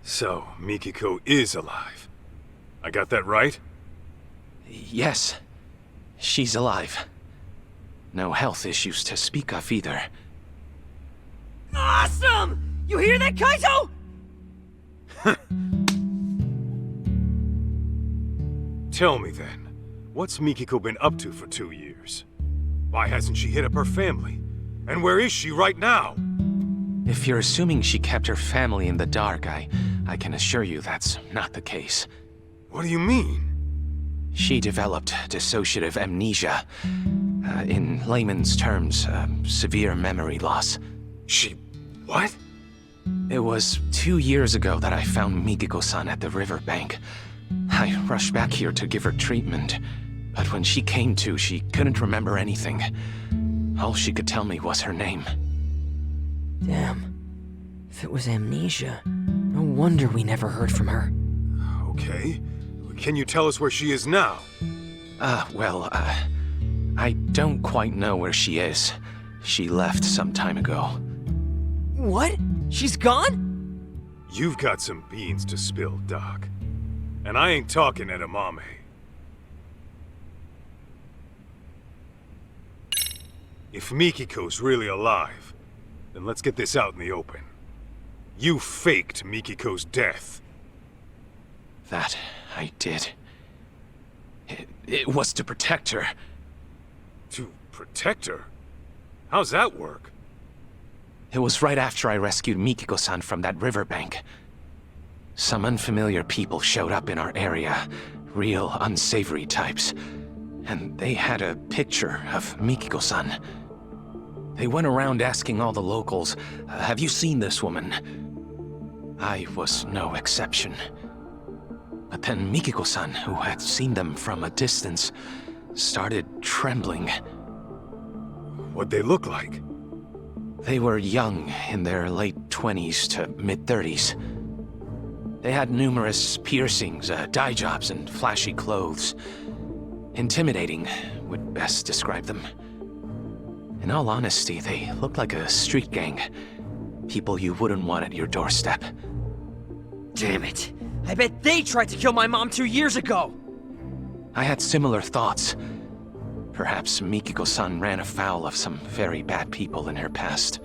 So, Mikiko is alive. I got that right? Yes. She's alive. No health issues to speak of either. Awesome! You hear that, Kaito? Tell me then, what's Mikiko been up to for 2 years? Why hasn't she hit up her family? And where is she right now? If you're assuming she kept her family in the dark, I can assure you that's not the case. What do you mean? She developed dissociative amnesia. In layman's terms, severe memory loss. She... what? It was 2 years ago that I found Mikiko-san at the riverbank. I rushed back here to give her treatment, but when she came to, she couldn't remember anything. All she could tell me was her name. Damn. If it was amnesia, no wonder we never heard from her. Okay. Can you tell us where she is now? I don't quite know where she is. She left some time ago. What? She's gone? You've got some beans to spill, Doc. And I ain't talking edamame. If Mikiko's really alive, then let's get this out in the open. You faked Mikiko's death. That I did. It was to protect her. To protect her? How's that work? It was right after I rescued Mikiko-san from that riverbank. Some unfamiliar people showed up in our area, real unsavory types. And they had a picture of Mikiko-san. They went around asking all the locals, have you seen this woman? I was no exception. But then Mikiko-san, who had seen them from a distance, started trembling. What'd they look like? They were young, in their late 20s to mid-30s. They had numerous piercings, dye jobs, and flashy clothes. Intimidating would best describe them. In all honesty, they looked like a street gang. People you wouldn't want at your doorstep. Damn it! I bet they tried to kill my mom 2 years ago! I had similar thoughts. Perhaps Mikiko-san ran afoul of some very bad people in her past.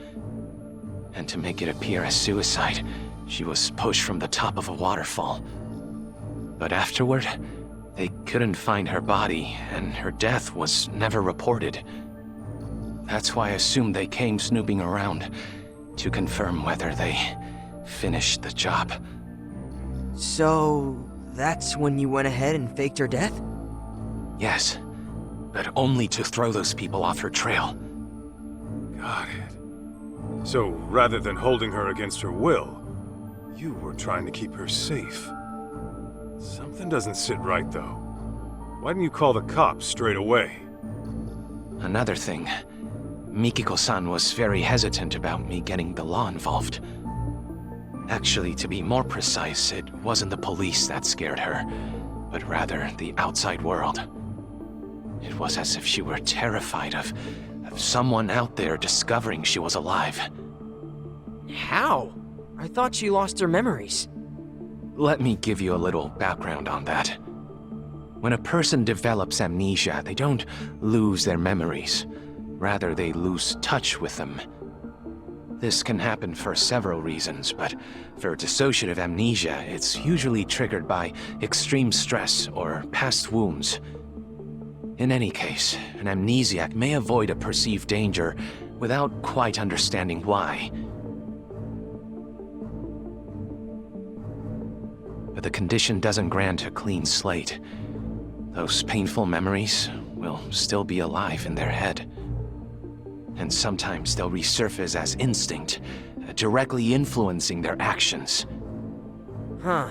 And to make it appear as suicide, she was pushed from the top of a waterfall. But afterward, they couldn't find her body, and her death was never reported. That's why I assumed they came snooping around to confirm whether they finished the job. So, that's when you went ahead and faked her death? Yes, but only to throw those people off her trail. Got it. So, rather than holding her against her will, you were trying to keep her safe. Something doesn't sit right, though. Why didn't you call the cops straight away? Another thing, Mikiko-san was very hesitant about me getting the law involved. Actually, to be more precise, it wasn't the police that scared her, but rather the outside world. It was as if she were terrified of someone out there discovering she was alive. How? I thought she lost her memories. Let me give you a little background on that. When a person develops amnesia, they don't lose their memories. Rather, they lose touch with them. This can happen for several reasons, but for dissociative amnesia, it's usually triggered by extreme stress or past wounds. In any case, an amnesiac may avoid a perceived danger without quite understanding why. But the condition doesn't grant a clean slate. Those painful memories will still be alive in their head. And sometimes they'll resurface as instinct, directly influencing their actions. Huh.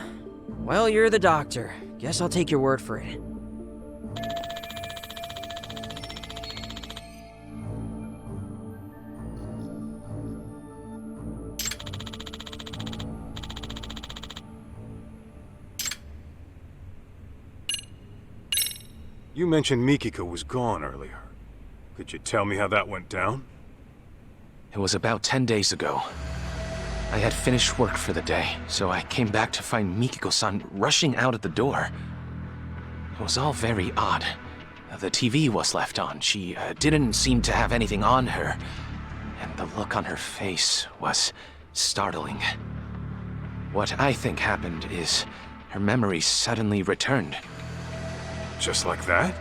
Well, you're the doctor. Guess I'll take your word for it. You mentioned Mikiko was gone earlier. Could you tell me how that went down? It was about 10 days ago. I had finished work for the day, so I came back to find Mikiko-san rushing out at the door. It was all very odd. The TV was left on. She didn't seem to have anything on her, and the look on her face was startling. What I think happened is her memory suddenly returned. Just like that?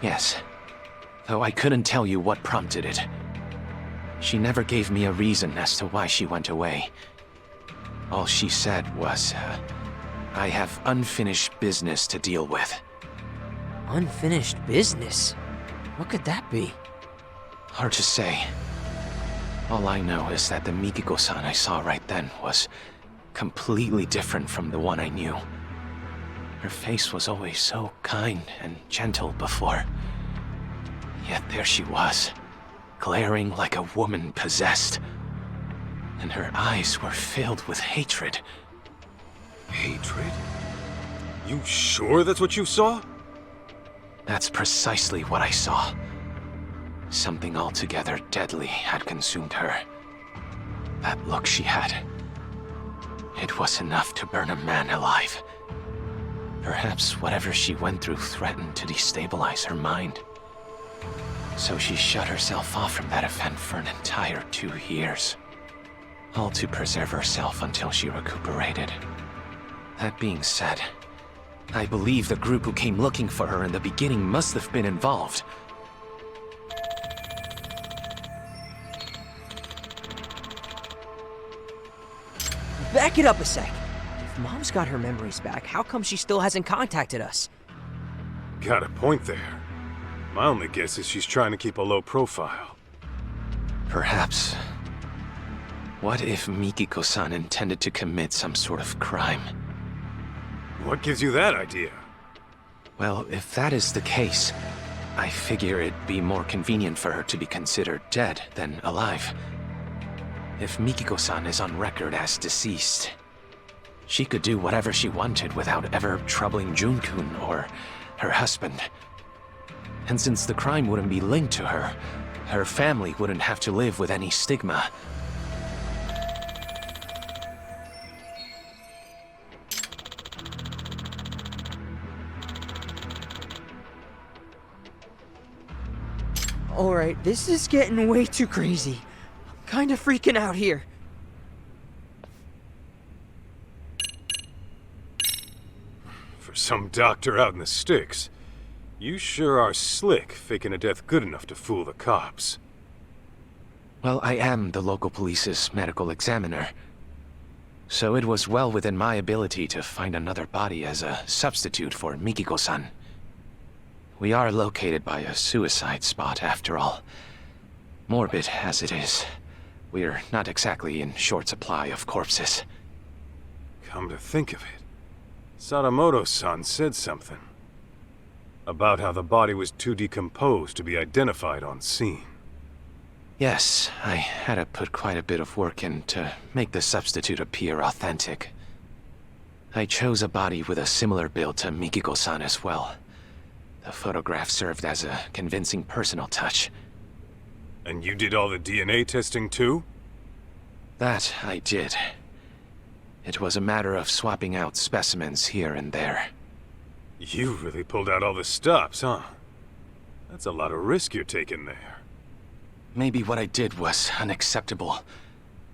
Yes, though I couldn't tell you what prompted it. She never gave me a reason as to why she went away. All she said was, I have unfinished business to deal with. Unfinished business? What could that be? Hard to say. All I know is that the Mikiko-san I saw right then was completely different from the one I knew. Her face was always so kind and gentle before. Yet there she was, glaring like a woman possessed. And her eyes were filled with hatred. Hatred? You sure that's what you saw? That's precisely what I saw. Something altogether deadly had consumed her. That look she had. It was enough to burn a man alive. Perhaps whatever she went through threatened to destabilize her mind. So she shut herself off from that event for an entire 2 years. All to preserve herself until she recuperated. That being said, I believe the group who came looking for her in the beginning must have been involved. Back it up a sec. If Mom's got her memories back, how come she still hasn't contacted us? Got a point there. My only guess is she's trying to keep a low profile. Perhaps. What if Mikiko-san intended to commit some sort of crime? What gives you that idea? Well, if that is the case, I figure it'd be more convenient for her to be considered dead than alive. If Mikiko-san is on record as deceased, she could do whatever she wanted without ever troubling Jun-kun or her husband. And since the crime wouldn't be linked to her, her family wouldn't have to live with any stigma. Alright, this is getting way too crazy. I'm kinda freaking out here. For some doctor out in the sticks, you sure are slick faking a death good enough to fool the cops. Well, I am the local police's medical examiner. So it was well within my ability to find another body as a substitute for Mikiko-san. We are located by a suicide spot, after all. Morbid as it is, we're not exactly in short supply of corpses. Come to think of it, Sadamoto-san said something about how the body was too decomposed to be identified on scene. Yes, I had to put quite a bit of work in to make the substitute appear authentic. I chose a body with a similar build to Mikiko-san as well. The photograph served as a convincing personal touch. And you did all the DNA testing too? That I did. It was a matter of swapping out specimens here and there. You really pulled out all the stops, huh? That's a lot of risk you're taking there. Maybe what I did was unacceptable,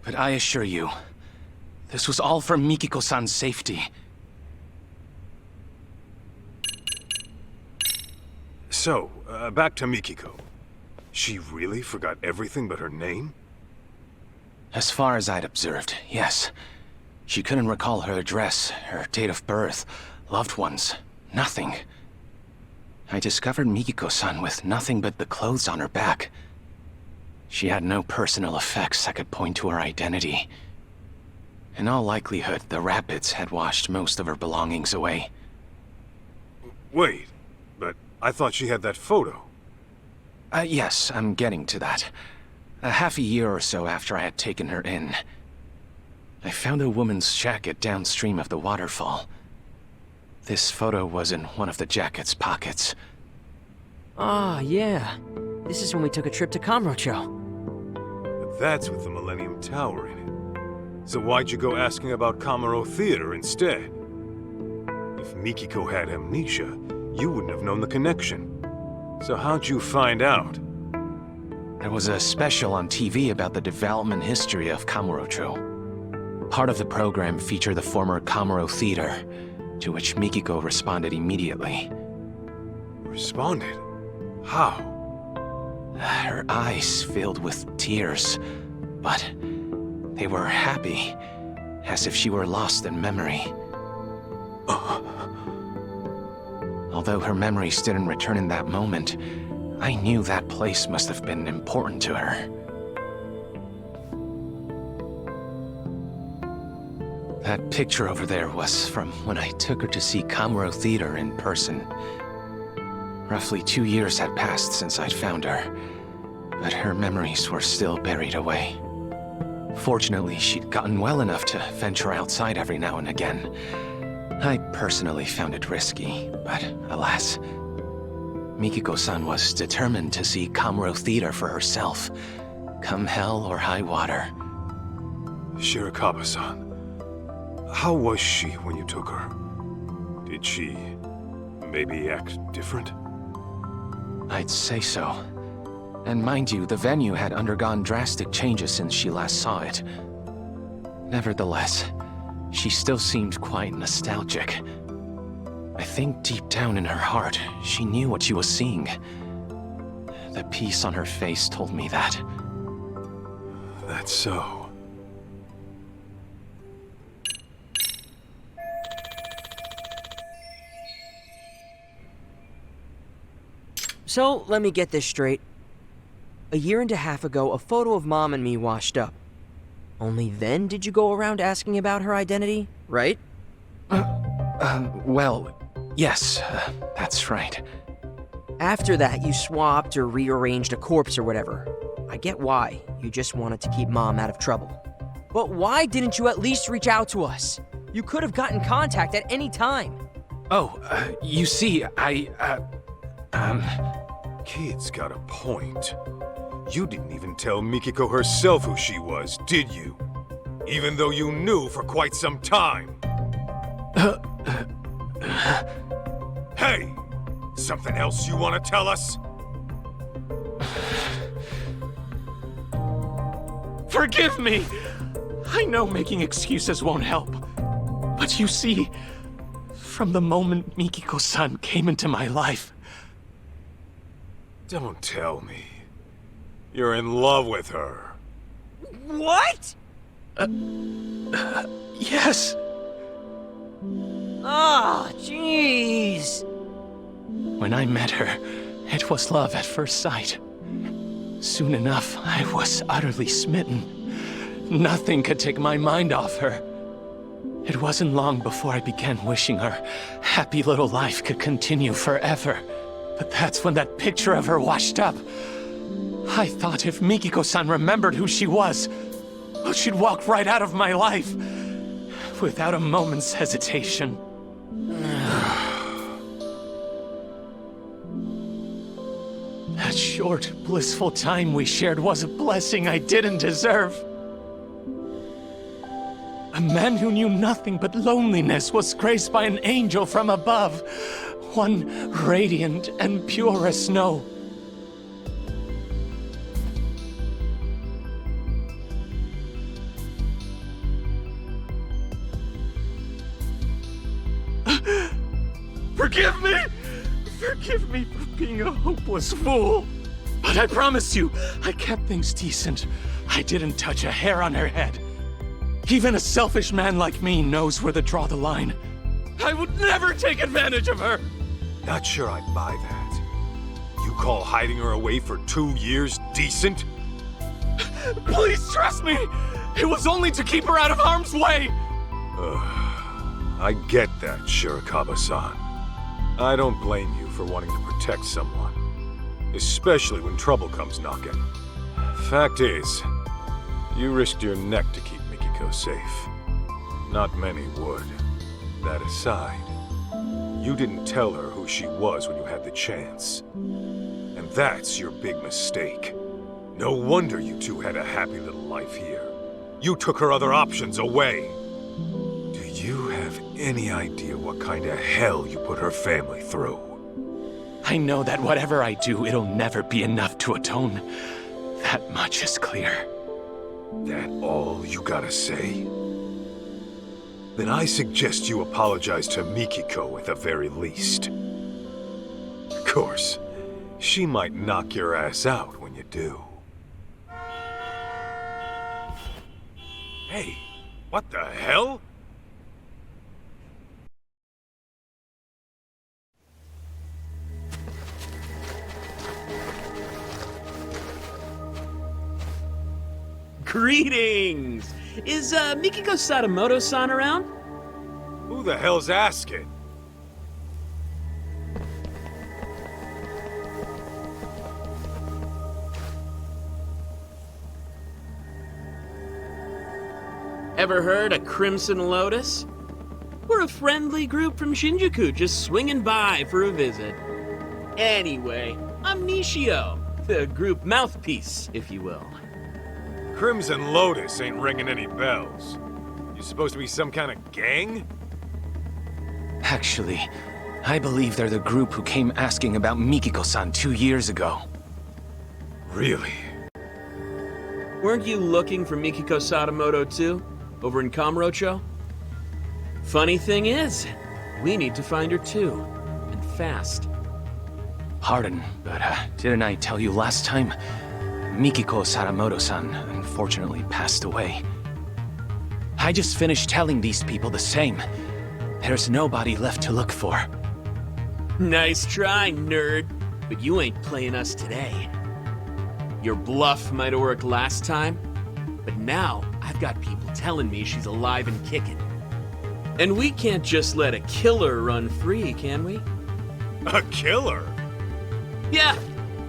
but I assure you, this was all for Mikiko-san's safety. So, back to Mikiko. She really forgot everything but her name? As far as I'd observed, yes. She couldn't recall her address, her date of birth, loved ones, nothing. I discovered Mikiko-san with nothing but the clothes on her back. She had no personal effects that could point to her identity. In all likelihood, the rapids had washed most of her belongings away. Wait, but I thought she had that photo. Yes, I'm getting to that. Half a year or so after I had taken her in, I found a woman's jacket downstream of the waterfall. This photo was in one of the jacket's pockets. Ah, yeah. This is when we took a trip to Kamurocho. But that's with the Millennium Tower in it. So why'd you go asking about Kamuro Theater instead? If Mikiko had amnesia, you wouldn't have known the connection. So how'd you find out? There was a special on TV about the development history of Kamurocho. Part of the program featured the former Kamuro Theater, to which Mikiko responded immediately. Responded? How? Her eyes filled with tears, but they were happy, as if she were lost in memory. Although her memories didn't return in that moment, I knew that place must have been important to her. That picture over there was from when I took her to see Kamuro Theater in person. Roughly 2 years had passed since I'd found her, but her memories were still buried away. Fortunately, she'd gotten well enough to venture outside every now and again. I personally found it risky, but alas, Mikiko-san was determined to see Kamuro Theater for herself, come hell or high water. Shirakawa-san, how was she when you took her? Did she maybe act different? I'd say so. And mind you, the venue had undergone drastic changes since she last saw it. Nevertheless, she still seemed quite nostalgic. I think deep down in her heart, she knew what she was seeing. The peace on her face told me that. That's so. So, let me get this straight. A year and a half ago, a photo of Mom and me washed up. Only then did you go around asking about her identity, right? Well, yes, that's right. After that, you swapped or rearranged a corpse or whatever. I get why. You just wanted to keep Mom out of trouble. But why didn't you at least reach out to us? You could have gotten contact at any time. Oh, you see, Kid's got a point. You didn't even tell Mikiko herself who she was, did you? Even though you knew for quite some time. Hey! Something else you want to tell us? Forgive me! I know making excuses won't help. But you see, from the moment Mikiko-san came into my life... Don't tell me. You're in love with her. What? Yes! Ah, jeez. When I met her, it was love at first sight. Soon enough, I was utterly smitten. Nothing could take my mind off her. It wasn't long before I began wishing her happy little life could continue forever. But that's when that picture of her washed up. I thought if Mikiko-san remembered who she was, she'd walk right out of my life, without a moment's hesitation. That short, blissful time we shared was a blessing I didn't deserve. A man who knew nothing but loneliness was graced by an angel from above, one radiant and pure as snow. Forgive me! Forgive me for being a hopeless fool. But I promise you, I kept things decent. I didn't touch a hair on her head. Even a selfish man like me knows where to draw the line. I would never take advantage of her! Not sure I'd buy that. You call hiding her away for 2 years decent? Please trust me! It was only to keep her out of harm's way! I get that, Shirakawa-san. I don't blame you for wanting to protect someone. Especially when trouble comes knocking. Fact is, you risked your neck to keep Mikiko safe. Not many would. That aside, you didn't tell her who she was when you had the chance. And that's your big mistake. No wonder you two had a happy little life here. You took her other options away. Do you have any idea what kind of hell you put her family through? I know that whatever I do, it'll never be enough to atone. That much is clear. That all you gotta say? Then I suggest you apologize to Mikiko at the very least. Of course, she might knock your ass out when you do. Hey, what the hell? Greetings! Is Mikiko Sadamoto-san around? Who the hell's asking? Ever heard of Crimson Lotus? We're a friendly group from Shinjuku just swinging by for a visit. Anyway, I'm Nishio, the group mouthpiece, if you will. Crimson Lotus ain't ringing any bells. You supposed to be some kind of gang? Actually, I believe they're the group who came asking about Mikiko-san 2 years ago. Really? Weren't you looking for Mikiko Sadamoto too, over in Kamurocho? Funny thing is, we need to find her too, and fast. Pardon, but didn't I tell you last time? Mikiko Sadamoto-san unfortunately passed away. I just finished telling these people the same. There's nobody left to look for. Nice try, nerd, but you ain't playing us today. Your bluff might have worked last time, but now I've got people telling me she's alive and kicking. And we can't just let a killer run free, can we? A killer? Yeah,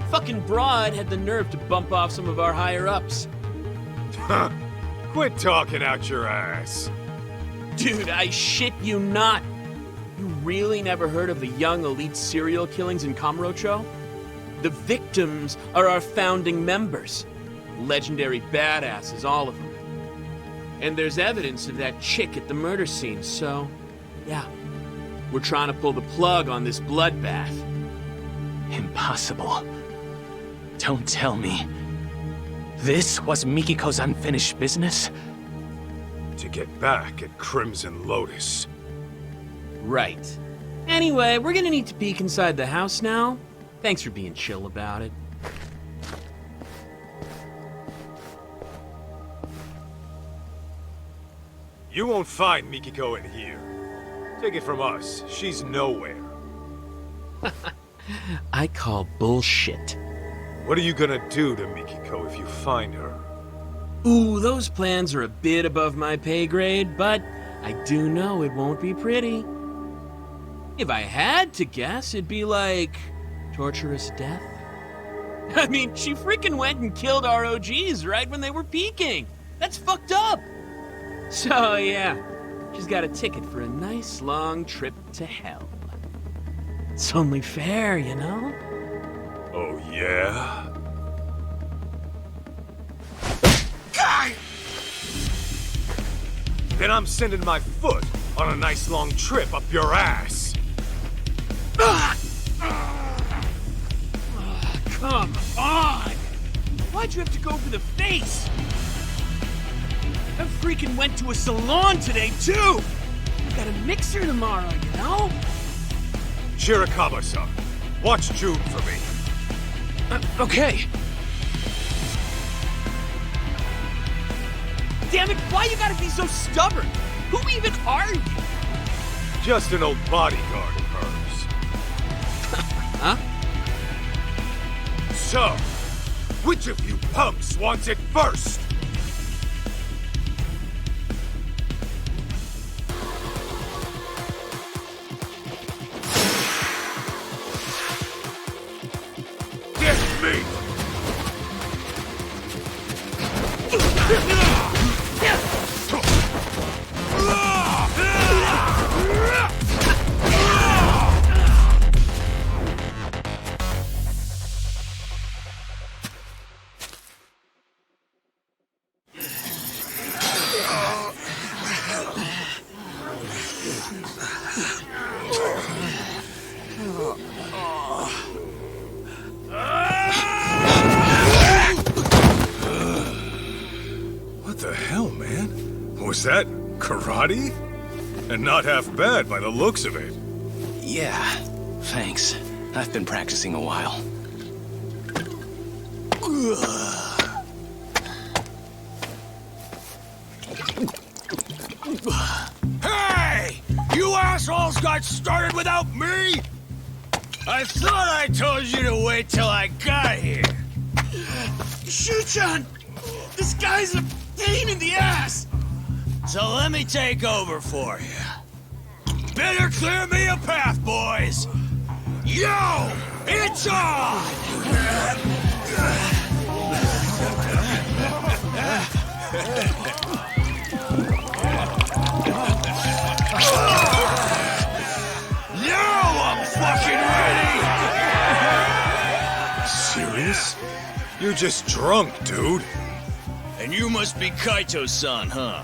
fucking broad had the nerve to bump off some of our higher-ups. Huh. Quit talking out your ass. Dude, I shit you not. You really never heard of the young elite serial killings in Kamurocho? The victims are our founding members. Legendary badasses, all of them. And there's evidence of that chick at the murder scene, so... yeah. We're trying to pull the plug on this bloodbath. Impossible. Don't tell me. This was Mikiko's unfinished business? To get back at Crimson Lotus. Right. Anyway, we're gonna need to peek inside the house now. Thanks for being chill about it. You won't find Mikiko in here. Take it from us, she's nowhere. I call bullshit. What are you gonna do to Mikiko if you find her? Ooh, those plans are a bit above my pay grade, but I do know it won't be pretty. If I had to guess, it'd be like... torturous death? I mean, she freaking went and killed our OGs right when they were peaking. That's fucked up. So, yeah, she's got a ticket for a nice long trip to hell. It's only fair, you know? Oh, yeah? Then I'm sending my foot on a nice long trip up your ass. Come on! Why'd you have to go for the face? I freaking went to a salon today, too! Got a mixer tomorrow, you know? Shirakawa-san, watch June for me. Okay. Damn it, why you gotta be so stubborn? Who even are you? Just an old bodyguard of hers. Huh? So, which of you punks wants it first? Get me! Was that karate? And not half bad by the looks of it. Yeah, thanks. I've been practicing a while. Hey! You assholes got started without me? I thought I told you to wait till I got here. Shuchan! This guy's a pain in the ass! So let me take over for you. Better clear me a path, boys! Yo! It's on! Now I'm fucking ready! Serious? You're just drunk, dude. And you must be Kaito-san, huh?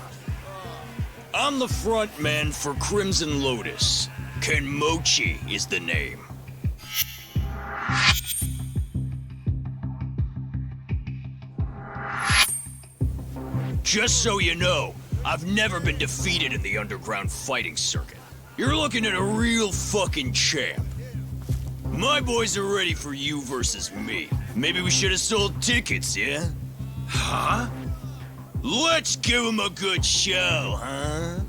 I'm the front man for Crimson Lotus. Kenmochi is the name. Just so you know, I've never been defeated in the underground fighting circuit. You're looking at a real fucking champ. My boys are ready for you versus me. Maybe we should have sold tickets, yeah? Huh? Let's give him a good show, huh?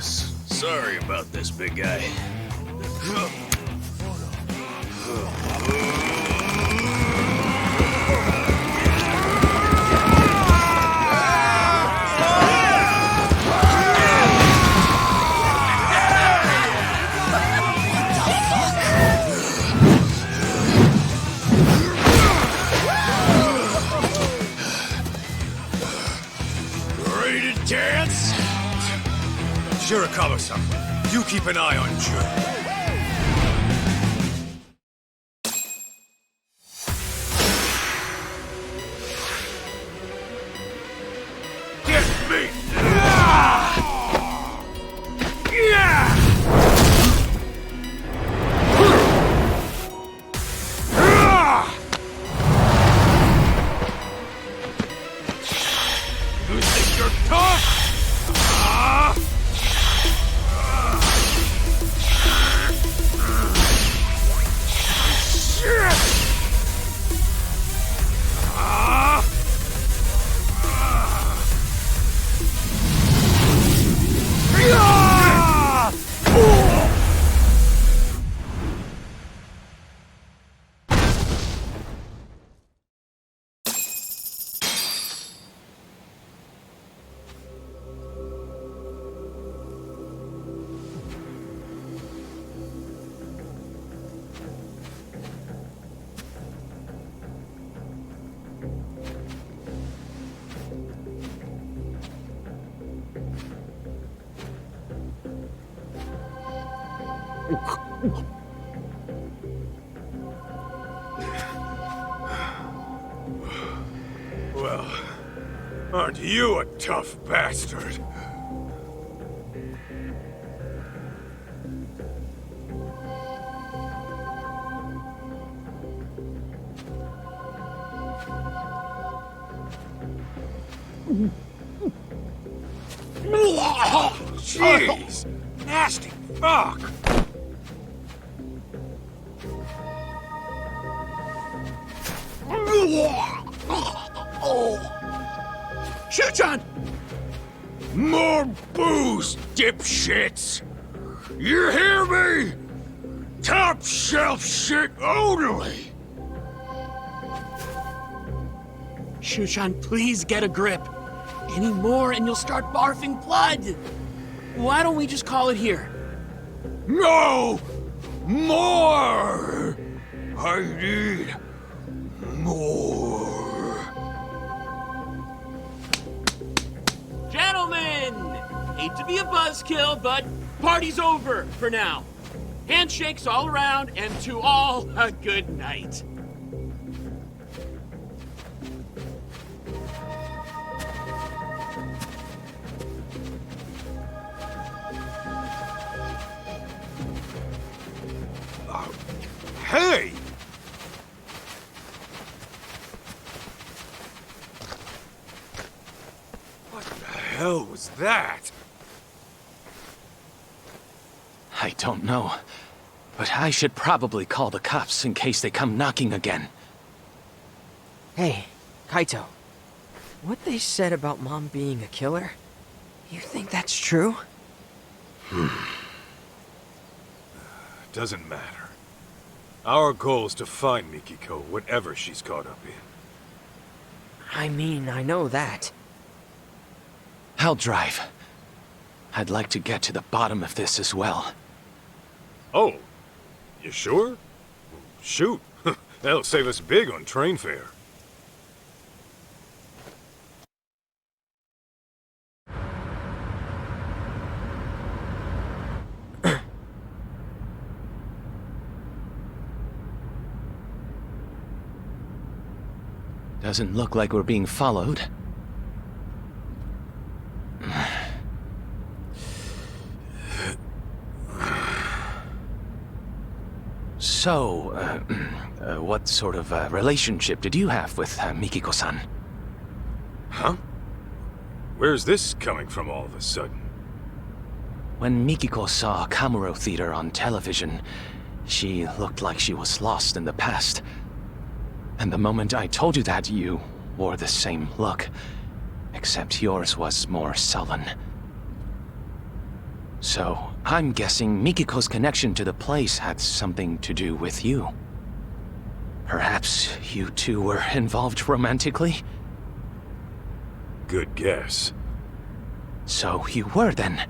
Sorry about this, big guy. Ready to dance? Shirakawa-san, you keep an eye on Jun. Get me! You think you're tough? Well, aren't you a tough bastard? Jeez! Nasty fuck! Shuchan! More booze, dipshits! You hear me? Top shelf shit only! Shushan, please get a grip. Any more and you'll start barfing blood. Why don't we just call it here? No! More! I need more. Gentlemen! Hate to be a buzzkill, but party's over for now. Handshakes all around, and to all, a good night. hell was that? I don't know. But I should probably call the cops in case they come knocking again. Hey, Kaito. What they said about Mom being a killer, you think that's true? Doesn't matter. Our goal is to find Mikiko, whatever she's caught up in. I mean, I know that. I'll drive. I'd like to get to the bottom of this as well. Oh, you sure? Shoot, that'll save us big on train fare. Doesn't look like we're being followed. So, what sort of relationship did you have with Mikiko-san? Huh? Where's this coming from all of a sudden? When Mikiko saw Kamuro Theater on television, she looked like she was lost in the past. And the moment I told you that, you wore the same look, except yours was more sullen. So, I'm guessing Mikiko's connection to the place had something to do with you. Perhaps you two were involved romantically? Good guess. So you were then.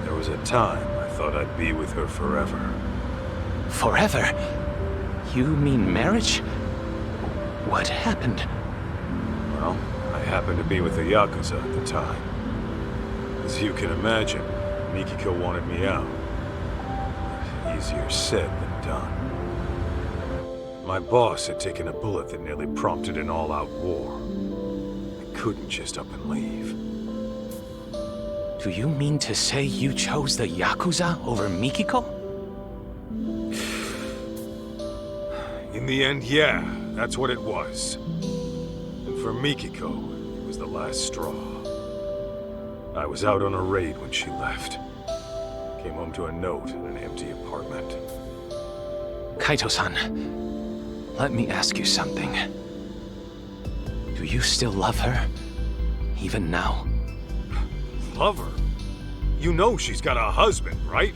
There was a time I thought I'd be with her forever. Forever? You mean marriage? What happened? Well, I happened to be with the Yakuza at the time. As you can imagine, Mikiko wanted me out. But easier said than done. My boss had taken a bullet that nearly prompted an all-out war. I couldn't just up and leave. Do you mean to say you chose the Yakuza over Mikiko? In the end, yeah, that's what it was. And for Mikiko, it was the last straw. I was out on a raid when she left. Came home to a note in an empty apartment. Kaito-san, let me ask you something. Do you still love her? Even now? Love her? You know she's got a husband, right?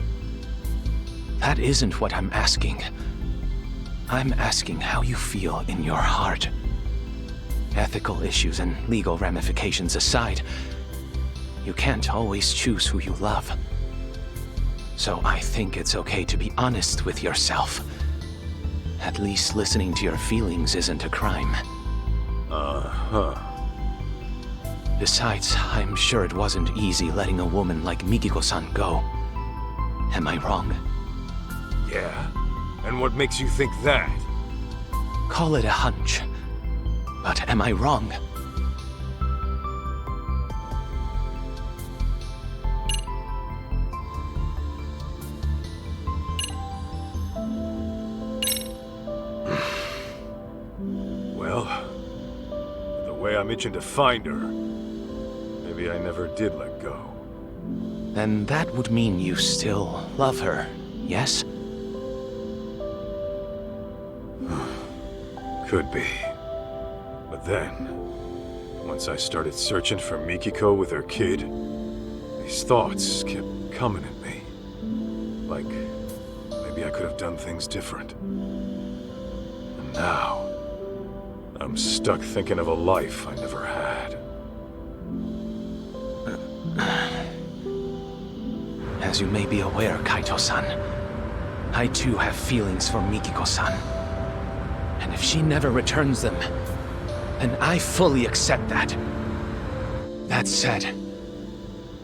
That isn't what I'm asking. I'm asking how you feel in your heart. Ethical issues and legal ramifications aside, you can't always choose who you love. So I think it's okay to be honest with yourself. At least listening to your feelings isn't a crime. Uh-huh. Besides, I'm sure it wasn't easy letting a woman like Mikiko-san go. Am I wrong? Yeah. And what makes you think that? Call it a hunch. But am I wrong? Well, the way I'm itching to find her, maybe I never did let go. Then that would mean you still love her, yes? Could be. But then, once I started searching for Mikiko with her kid, these thoughts kept coming at me. Like, maybe I could have done things different. And now, I'm stuck thinking of a life I never had. As you may be aware, Kaito-san, I too have feelings for Mikiko-san. And if she never returns them, then I fully accept that. That said,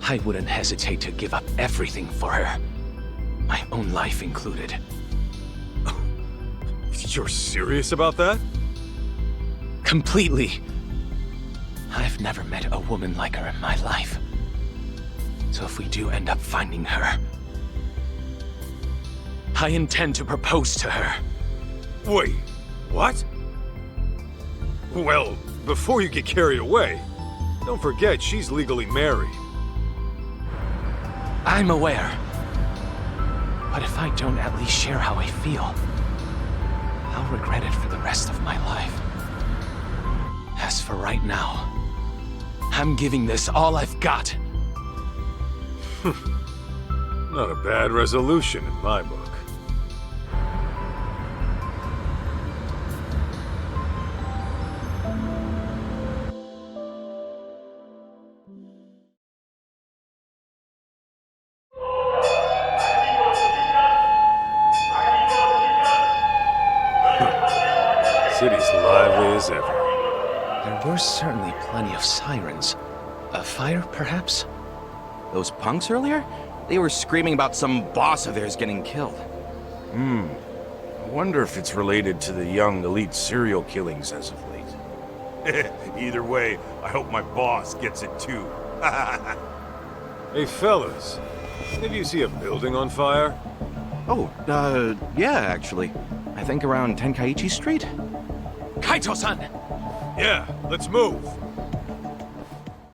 I wouldn't hesitate to give up everything for her. My own life included. You're serious about that? Completely. I've never met a woman like her in my life. So if we do end up finding her, I intend to propose to her. Wait, What? Well, before you get carried away, don't forget she's legally married. I'm aware. But if I don't at least share how I feel, I'll regret it for the rest of my life. As for right now, I'm giving this all I've got. Not a bad resolution in my book. City's lively as ever. There were certainly plenty of sirens. A fire, perhaps? Those punks earlier? They were screaming about some boss of theirs getting killed. I wonder if it's related to the young elite serial killings as of late. Either way, I hope my boss gets it too. Hey fellas, any of you see a building on fire? Oh, yeah, actually. I think around Tenkaichi Street? Kaito-san! Yeah, let's move.